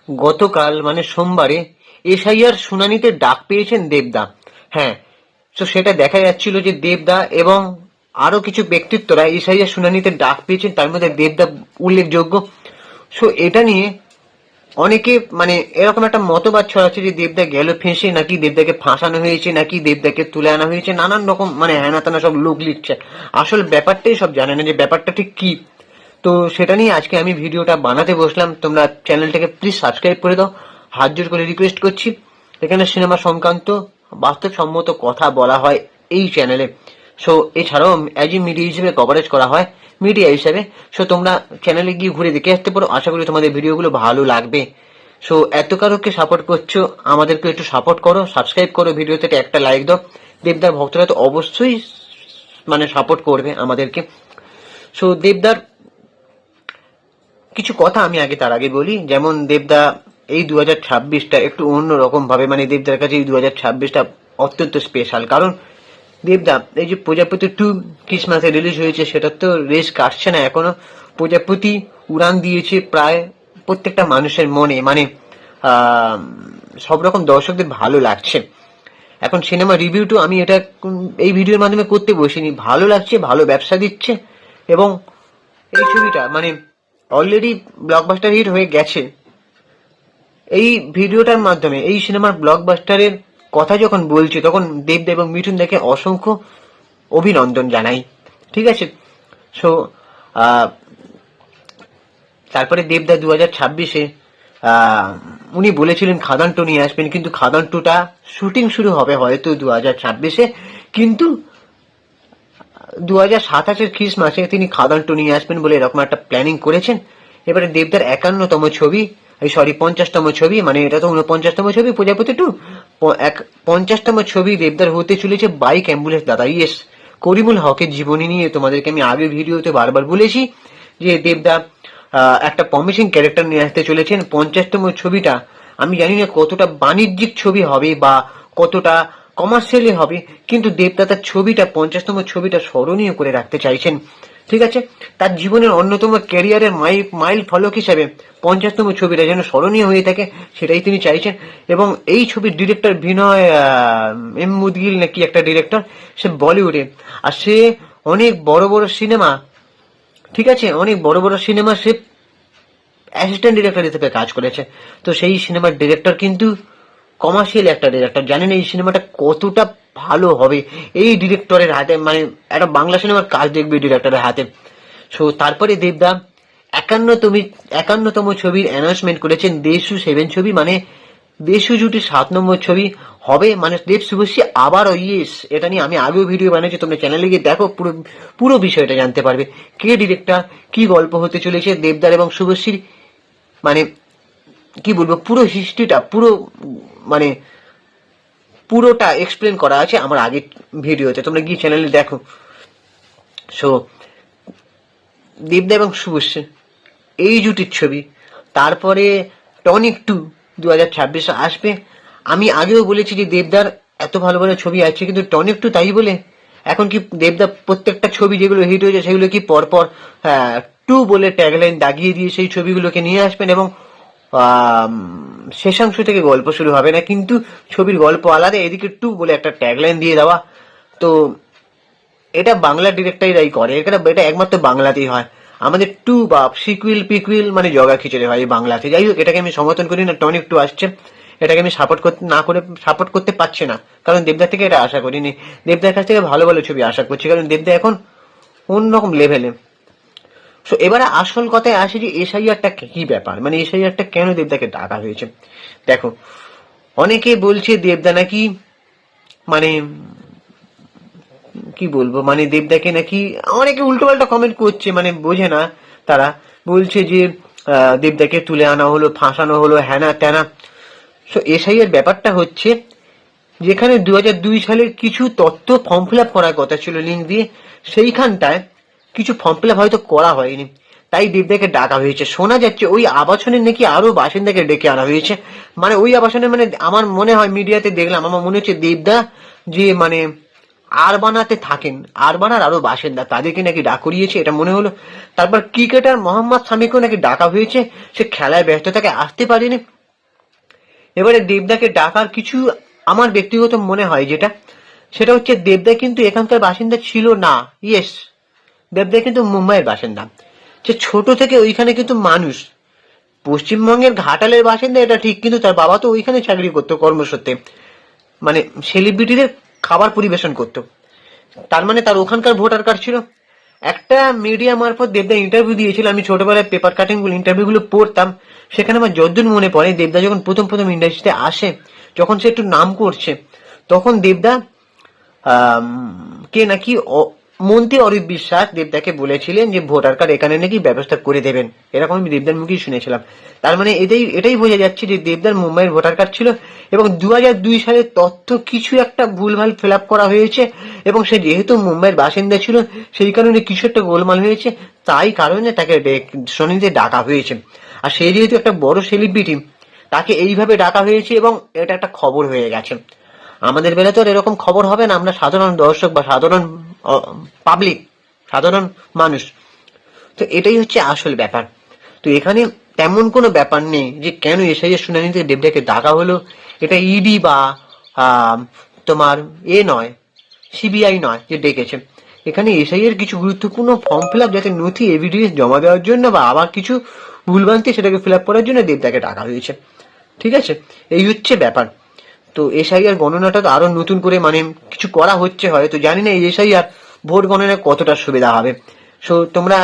গতকাল মানে সোমবারে এসআইআর শুনানিতে ডাক পেয়েছেন দেবদা। হ্যাঁ, তো সেটা দেখা যাচ্ছিল যে দেবদা এবং আরো কিছু ব্যক্তিত্বরা এসআইআর শুনানিতে ডাক পেয়েছেন, তার মধ্যে দেবদা উল্লেখযোগ্য। সো এটা নিয়ে অনেকে মানে এরকম একটা মতবাদ ছড়াচ্ছে যে দেবদা গেল ফেঁসে, নাকি দেবদাকে ফাঁসানো হয়েছে, নাকি দেবদাকে তুলে আনা হয়েছে, নানান রকম মানে হ্যানা ত্যানা সব লোক লিখছে। আসল ব্যাপারটাই সব জানে না যে ব্যাপারটা ঠিক কি। তো সেটা নিয়ে আজকে আমি ভিডিওটা বানাতে বসলাম। তোমরা চ্যানেলটাকে প্লিজ সাবস্ক্রাইব করে দাও, হাত জোর করে রিকোয়েস্ট করছি। এখানে সিনেমা সংক্রান্ত বাস্তবসম্মত কথা বলা হয় এই চ্যানেলে। সো এছাড়াও অ্যাজ এ মিডিয়া হিসেবে কভারেজ করা হয় মিডিয়া হিসেবে। সো তোমরা চ্যানেলে গিয়ে ঘুরে দেখে আসতে পারো, আশা করি তোমাদের ভিডিওগুলো ভালো লাগবে। সো এত কারোকে সাপোর্ট করছো, আমাদেরকে একটু সাপোর্ট করো, সাবস্ক্রাইব করো, ভিডিওতে একটা লাইক দাও। দেবদার ভক্তরা তো অবশ্যই মানে সাপোর্ট করবে আমাদেরকে। সো দেবদার কিছু কথা আমি তার আগে বলি। যেমন দেবদা এই 2026টা একটু অন্যরকম ভাবে, মানে দেবদার কাছে এই 2026টা অত্যন্ত স্পেশাল। কারণ দেবদা এই যে প্রজাপতি 2 ক্রিসমাসে রিলিজ হয়েছে, সেটা তো রেস কাটছে না এখনো। প্রজাপতি উড়ান দিয়েছে প্রায় প্রত্যেকটা মানুষের মনে, মানে সব রকম দর্শকদের ভালো লাগছে। এখন সিনেমা রিভিউটা আমি এটা এই ভিডিওর মাধ্যমে করতে বসিনি, ভালো লাগছে, ভালো ব্যবসা দিচ্ছে। এবং এই ছবিটা মানে অলরেডি ব্লকবাস্টার হিট হয়ে গেছে। এই ভিডিওটার মাধ্যমে এই সিনেমার ব্লকবাস্টারের কথা যখন বলছি, তখন দেবদা এবং মিঠুন দাকে অসংখ্য অভিনন্দন জানাই। ঠিক আছে। সো তারপরে দেবদা 2026-এ উনি বলেছিলেন খাদান 2 নিয়ে আসবেন, কিন্তু খাদান 2টা শুটিং শুরু হবে হয়তো 2026-এ, কিন্তু 2027-এর ক্রিসমাসে তিনি খাদান 2 নিয়ে আসবেন বলে এরকম একটা প্ল্যানিং করেছেন। এবারে দেবদার 51তম ছবি, 50তম ছবি, মানে এটা তো 49তম ছবি প্রজাপতি 2, 50তম ছবি দেবদার হতে চলেছে বাইক অ্যাম্বুলেন্স দাদা। ইয়েস, করিমুল হকের জীবনী নিয়ে তোমাদেরকে আমি আগের ভিডিওতে বারবার বলেছি যে দেবদা একটা প্রমিসিং ক্যারেক্টার নিয়ে আসতে চলেছেন। 50তম ছবিটা আমি জানি না কতটা বাণিজ্যিক ছবি হবে বা কতটা কমার্শিয়ালি হবে, কিন্তু দেবদা তার ছবিটা 50তম ছবিটা স্মরণীয় করে রাখতে চাইছেন। ঠিক আছে, তার জীবনের অন্যতম ক্যারিয়ারের মাইল ফলক হিসাবে 50তম ছবিটা যেন স্মরণীয় হয়ে থাকে, সেটাই তিনি চাইছেন। এবং এই ছবির ডিরেক্টর বিনয় এম মুদগিল নাকি একটা ডিরেক্টর, সে বলিউডে, আর সে অনেক বড় বড় সিনেমা, ঠিক আছে, অনেক বড় বড় সিনেমা সে অ্যাসিস্ট্যান্ট ডিরেক্টর হিসেবে কাজ করেছে। তো সেই সিনেমার ডিরেক্টর কিন্তু কমার্শিয়াল একটা ডিরেক্টর। জানেন এই সিনেমাটা কতটা ভালো হবে এই ডিরেক্টরের হাতে, মানে একটা বাংলা সিনেমার কাজ দেখবে ডিরেক্টরের হাতে। সো তারপরে দেবদা 51তম ছবির অ্যানাউন্সমেন্ট করেছেন। দেশু 7 ছবি, মানে দেশু জুটি 7 নম্বর ছবি হবে, মানে দেব শুভশ্রী আবার ইয়েস। এটা নিয়ে আমি আগেও ভিডিও বানিয়েছি, তোমরা চ্যানেলে গিয়ে দেখো, পুরো বিষয়টা জানতে পারবে। কে ডিরেক্টর, কি গল্প হতে চলেছে দেবদার এবং শুভশ্রীর, মানে কি বলবো, পুরো হিস্ট্রিটা মানে পুরোটা এক্সপ্লেন করা আছে আমার আগের ভিডিওতে, তোমরা গিয়ে চ্যানেলে দেখো। সো দেবদা এবং শুভশ্রী এই জুটির ছবি। তারপরে টনিক 2 2026-এ আসবে। আমি আগেও বলেছি যে দেবদার এত ভালো ভালো ছবি আছে, কিন্তু টনিক 2 তাই বলে এখন কি দেবদা প্রত্যেকটা ছবি যেগুলো হিট হয়েছে সেগুলো কি পরপর 2 বলে ট্যাগলাইন দাগিয়ে দিয়ে সেই ছবিগুলোকে নিয়ে আসবেন, এবং শেষাংশ থেকে গল্প শুরু হবে না, কিন্তু ছবির গল্প আলাদা, এদিকে 2 বলে একটা ট্যাগলাইন দিয়ে দেওয়া। তো এটা বাংলা ডিরেক্টররাই করে, এটা একমাত্র বাংলাতেই হয়। আমাদের 2 বা সিকুইল পিকুইল মানে জগা খিচুড়ি হয় বাংলাতে। যাই হোক, এটাকে আমি সমর্থন করি না। টনিক 2 আসছে, এটাকে আমি সাপোর্ট করতে পারছি না, কারণ দেবদার থেকে এটা আশা করিনি। দেবদার কাছ থেকে ভালো ভালো ছবি আশা করছি, কারণ দেবদা এখন অন্যরকম লেভেলে। সো এবারে আসল কথায় আসে যে এসআইআরটা কি ব্যাপার, মানে এসআইআরটা কেন দেবদাকে ডাকা হয়েছে। দেখো, অনেকে বলছে দেবদা নাকি, মানে কি বলবো, মানে দেবদাকে নাকি অনেকে উল্টো পাল্টা কমেন্ট করছে, মানে বোঝে না তারা, বলছে যে দেবদাকে তুলে আনা হলো, ফাঁসানো হলো, হ্যানা ত্যানা। সো এসআইআর ব্যাপারটা হচ্ছে, যেখানে 2002 সালের কিছু তথ্য ফর্ম ফিল আপ করার কথা ছিল লিঙ্ক দিয়ে, সেইখানটায় কিছু ফর্ম ফিল আপ হয়তো করা হয়নি, তাই দেবদাকে ডাকা হয়েছে। শোনা যাচ্ছে ওই আবাসনের নাকি আরো বাসিন্দাকে ডেকে আনা হয়েছে, মানে ওই আবাসনে, মানে আমার মনে হয় মিডিয়াতে দেখলাম, আমার মনে হচ্ছে দেবদা যে মানে আরবানাতে থাকেন, আরবানার আরো বাসিন্দা, তাদেরকে নাকি ডাক করিয়েছে, এটা মনে হলো। তারপর ক্রিকেটার মোহাম্মদ শামিকেও নাকি ডাকা হয়েছে, সে খেলায় ব্যস্ত থাকে আসতে পারেনি। এবারে দেবদাকে ডাকার কিছু আমার ব্যক্তিগত মনে হয় যেটা, সেটা হচ্ছে দেবদা কিন্তু এখানকার বাসিন্দা ছিল না। ইয়েস, দেবদা কিন্তু মুম্বাইয়ের বাসিন্দা। সে ছোট থেকে ওইখানে কিন্তু মানুষ, পশ্চিমবঙ্গের ঘাটালের বাসিন্দা এটা ঠিক, কিন্তু তার বাবা তো ওইখানে চাকরি করতো কর্মসূত্রে, মানে সেলিব্রিটিদের খাবার পরিবেশন করতো। তার মানে তার ওখানকার ভোটার কার্ড ছিল। একটা মিডিয়া মারফত দেবদা ইন্টারভিউ দিয়েছিল, আমি ছোটবেলায় পেপার কাটিং গুলো ইন্টারভিউ গুলো পড়তাম, সেখানে আমার যতদূর মনে পড়ে দেবদা যখন প্রথম প্রথম ইন্ডাস্ট্রিতে আসে, যখন সে একটু নাম করছে, তখন দেবদা কে নাকি মন্ত্রী অরিত বিশ্বাস দেবদাকে বলেছিলেন যে ভোটার কার্ড এখানে নাকি ব্যবস্থা করে দেবেন, এরকম আমি দেবদার মুখেই শুনেছিলাম। তার মানে এটাই বোঝা যাচ্ছে যে দেবদার মুম্বাইয়ের ভোটার কার্ড ছিল, এবং 2002 সালের তথ্য কিছু একটা ভুলভাল ফিল আপ করা হয়েছে, এবং সে যেহেতু মুম্বাইয়ের বাসিন্দা ছিল সেই কারণে কিছু একটা গোলমাল হয়েছে, তাই কারণে তাকে শুনানিতে ডাকা হয়েছে। আর সে যেহেতু একটা বড় সেলিব্রিটি, তাকে এইভাবে ডাকা হয়েছে এবং এটা একটা খবর হয়ে গেছে। আমাদের বেলা তো আর এরকম খবর হবে না, আমরা সাধারণ দর্শক বা সাধারণ পাবলিক, সাধারণ মানুষ। তো এটাই হচ্ছে আসল ব্যাপার। তো এখানে তেমন কোনো ব্যাপার নেই যে কেন এসআইয়ের শুনানিতে দেবদাকে ডাকা হলো। এটা ইডি বা তোমার নয়, সিবিআই নয় যে ডেকেছে। এখানে এসআইয়ের কিছু গুরুত্বপূর্ণ ফর্ম ফিল আপ, যাতে নথি এভিডেন্স জমা দেওয়ার জন্য বা আবার কিছু ভুলভ্রান্তি সেটাকে ফিল আপ করার জন্য দেবদাকে ডাকা হয়েছে। ঠিক আছে, এই হচ্ছে ব্যাপার। তো এসআইআর গণনাটা তো আরো নতুন করে মানে কিছু করা হচ্ছে, হয়তো জানি না এই এসআইআর ভোট গণনায় কতটা সুবিধা হবে। সো তোমরা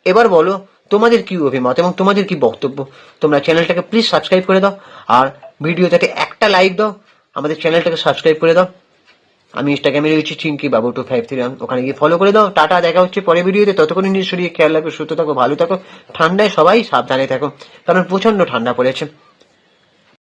এবার বলো তোমাদের কি অভিমত এবং তোমাদের কি বক্তব্য। তোমরা চ্যানেলটাকে প্লিজ সাবস্ক্রাইব করে দাও, আর ভিডিওটাতে একটা লাইক দাও, আমাদের চ্যানেলটাকে সাবস্ক্রাইব করে দাও। আমি ইনস্টাগ্রামে রয়েছি চিঙ্কি বাবু 253, ওখানে গিয়ে ফলো করে দাও। টাটা, দেখা হচ্ছে পরে ভিডিওতে। ততক্ষণ নিজের শরীরে খেয়াল রাখো, সুস্থ থাকো, ভালো থাকো, ঠান্ডায় সবাই সাবধানে থাকো, কারণ প্রচন্ড ঠান্ডা পড়েছে।